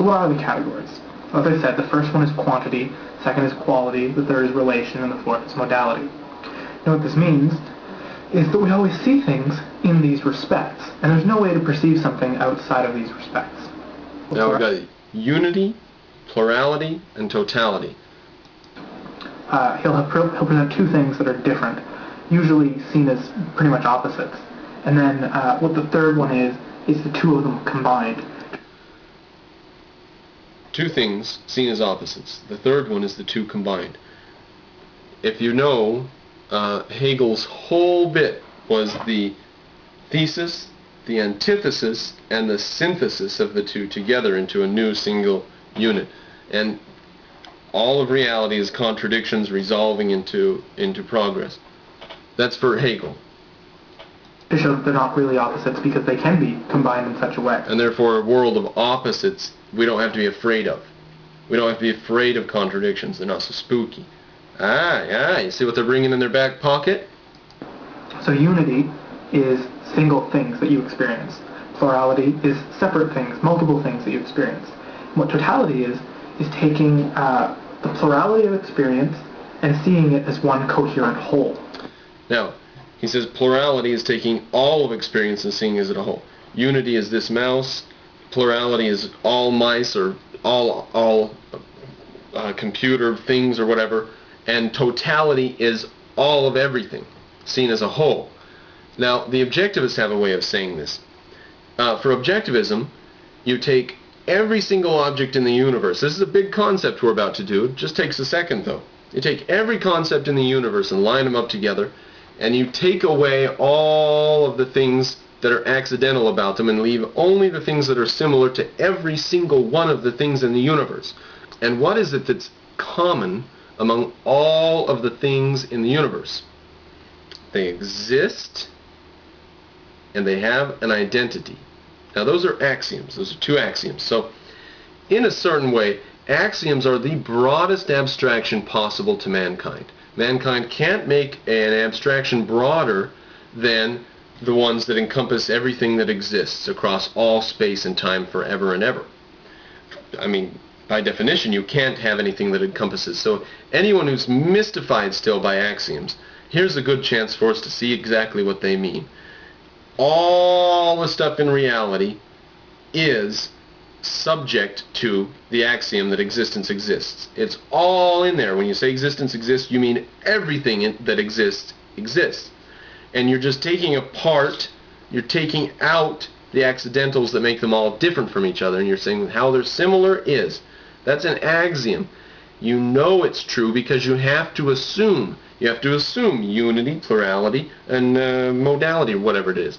So what are the categories? As I said, the first one is quantity, second is quality, the third is relation, and the fourth is modality. Now what this means is that we always see things in these respects, and there's no way to perceive something outside of these respects. Now we've got unity, plurality, and totality. He'll present two things that are different, usually seen as pretty much opposites. And then what the third one is the two of them combined. Two things seen as opposites. The third one is the two combined. If you know, Hegel's whole bit was the thesis, the antithesis, and the synthesis of the two together into a new single unit. And all of reality is contradictions resolving into progress. That's for Hegel. To show that they're not really opposites because they can be combined in such a way. And therefore a world of opposites we don't have to be afraid of. We don't have to be afraid of contradictions. They're not so spooky. You see what they're bringing in their back pocket? So unity is single things that you experience. Plurality is separate things, multiple things that you experience. And what totality is taking the plurality of experience and seeing it as one coherent whole. Now, he says plurality is taking all of experience and seeing it as a whole. Unity is this mouse. Plurality is all mice or all computer things or whatever. And totality is all of everything, seen as a whole. Now, the objectivists have a way of saying this. For objectivism, you take every single object in the universe. This is a big concept we're about to do. It just takes a second, though. You take every concept in the universe and line them up together, and you take away all of the things that are accidental about them and leave only the things that are similar to every single one of the things in the universe. And what is it that's common among all of the things in the universe? They exist, and they have an identity. Now those are axioms. Those are two axioms. So in a certain way, axioms are the broadest abstraction possible to mankind. Mankind can't make an abstraction broader than the ones that encompass everything that exists across all space and time forever and ever. I mean, by definition, you can't have anything that encompasses. So anyone who's mystified still by axioms, here's a good chance for us to see exactly what they mean. All the stuff in reality is subject to the axiom that existence exists. It's all in there. When you say existence exists, you mean everything that exists exists. And you're just taking apart, you're taking out the accidentals that make them all different from each other, and you're saying how they're similar is. That's an axiom. You know it's true because you have to assume. You have to assume unity, plurality, and modality, or whatever it is.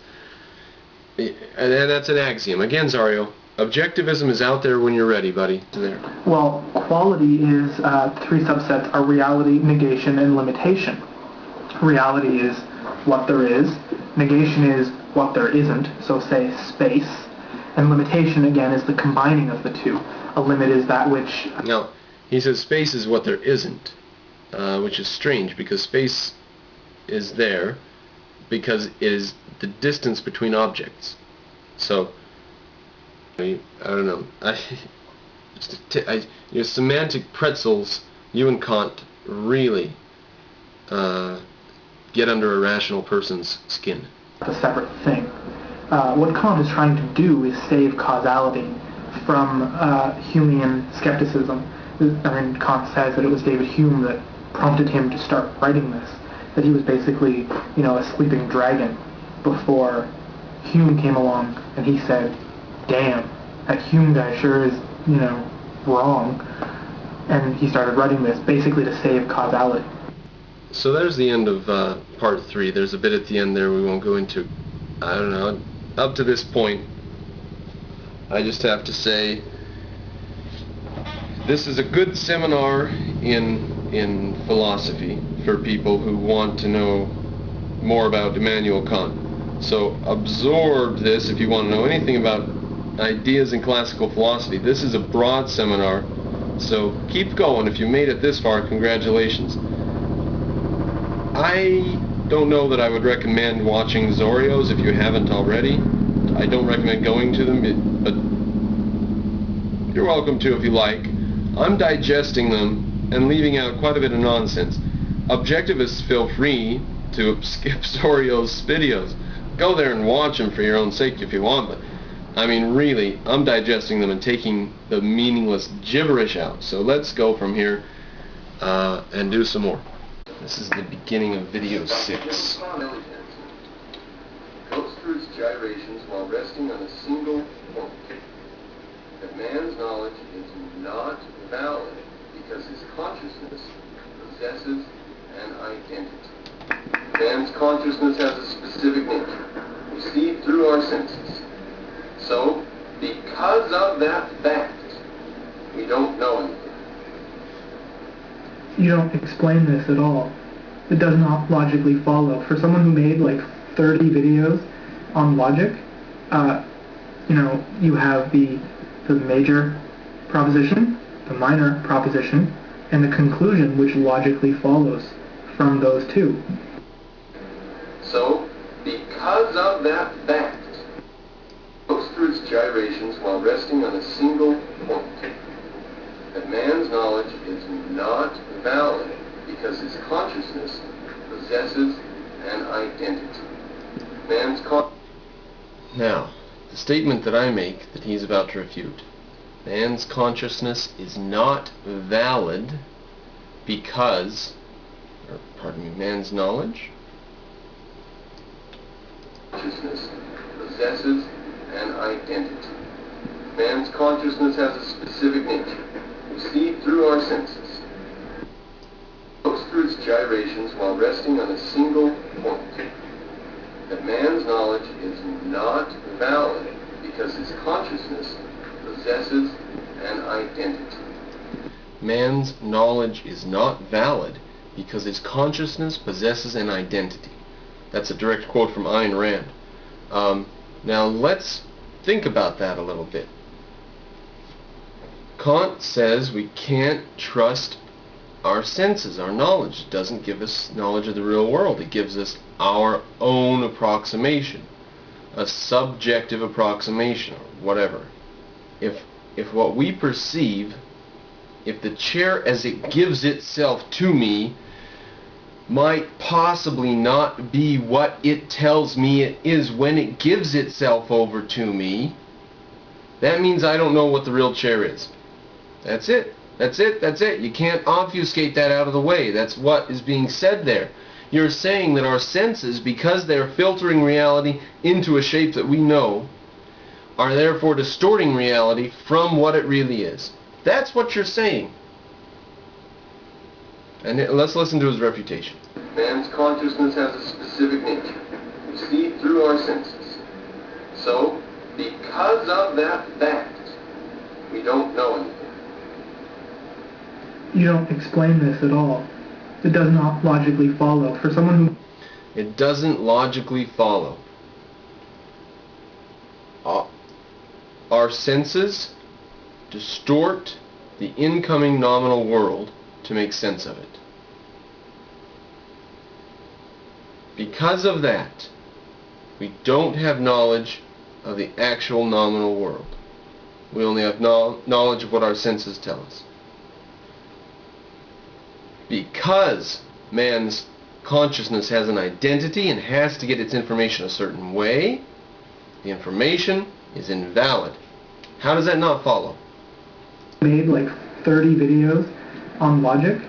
And that's an axiom. Again, Zorio, objectivism is out there when you're ready, buddy. It's there. Well, quality is three subsets are reality, negation, and limitation. Reality is what there is. Negation is what there isn't, so say space. And limitation, again, is the combining of the two. A limit is that which... Now, he says space is what there isn't, which is strange, because space is there because it is the distance between objects. So, I don't know. Your semantic pretzels, you and Kant really get under a rational person's skin. A separate thing. What Kant is trying to do is save causality from Humean skepticism. I mean, Kant says that it was David Hume that prompted him to start writing this, that he was basically, a sleeping dragon before Hume came along, and he said, damn, that Hume guy sure is, wrong. And he started writing this basically to save causality. So there's the end of part 3. There's a bit at the end there we won't go into. I don't know. Up to this point, I just have to say this is a good seminar in philosophy for people who want to know more about Immanuel Kant. So absorb this if you want to know anything about ideas in classical philosophy. This is a broad seminar, so keep going. If you made it this far, congratulations. I don't know that I would recommend watching Zorios if you haven't already. I don't recommend going to them, but You're welcome to if you like. I'm digesting them and leaving out quite a bit of nonsense. Objectivists feel free to skip Zorio's videos. Go there and watch them for your own sake if you want, but I mean really, I'm digesting them and taking the meaningless gibberish out. So let's go from here and do some more. This is the beginning of video 6. Goes through its gyrations while resting on a single point. That man's knowledge is not valid because his consciousness possesses an identity. Man's consciousness has a specific nature. We see it through our senses. So, because of that fact, we don't know anything. You don't explain this at all. It does not logically follow. For someone who made like 30 videos on logic, you have the major proposition, the minor proposition, and the conclusion which logically follows from those two. So, because of that fact, goes through its gyrations while resting on a single point. That man's knowledge is not valid because his consciousness possesses an identity. Now, the statement that I make that he's about to refute. Man's consciousness is not valid because, man's knowledge consciousness possesses an identity. Man's consciousness has a specific nature. We see it through our senses. Goes through its gyrations while resting on a single point. That man's knowledge is not valid because his consciousness possesses an identity. Man's knowledge is not valid because his consciousness possesses an identity. That's a direct quote from Ayn Rand. Now let's think about that a little bit. Kant says we can't trust our senses, our knowledge. It doesn't give us knowledge of the real world. It gives us our own approximation, a subjective approximation, or whatever. If what we perceive, if the chair as it gives itself to me might possibly not be what it tells me it is when it gives itself over to me, that means I don't know what the real chair is. That's it. That's it. That's it. You can't obfuscate that out of the way. That's what is being said there. You're saying that our senses, because they're filtering reality into a shape that we know, are therefore distorting reality from what it really is. That's what you're saying. And let's listen to his refutation. Man's consciousness has a specific nature. We see it through our senses. So, because of that fact, we don't know anything. You don't explain this at all. It does not logically follow. For someone who... It doesn't logically follow. Our senses distort the incoming nominal world to make sense of it. Because of that, we don't have knowledge of the actual nominal world. We only have knowledge of what our senses tell us. Because man's consciousness has an identity and has to get its information a certain way, the information is invalid. How does that not follow? Made like 30 videos on logic.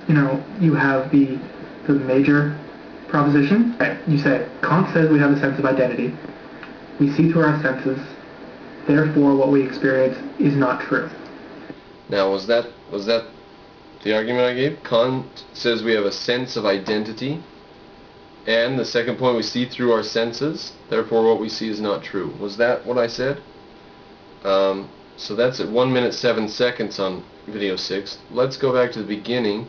You have the major proposition. You say, Kant says we have a sense of identity. We see through our senses. Therefore, what we experience is not true. Now, was that the argument I gave? Kant says we have a sense of identity, and the second point, we see through our senses. Therefore, what we see is not true. Was that what I said? So that's at 1 minute 7 seconds on video 6. Let's go back to the beginning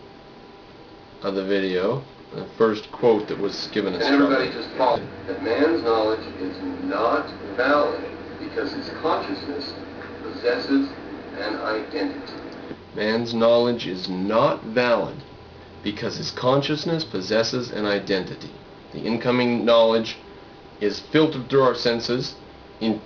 of the video, the first quote that was given as trouble. Everybody just followed that man's knowledge is not valid because his consciousness possesses an identity. Man's knowledge is not valid because his consciousness possesses an identity. The incoming knowledge is filtered through our senses in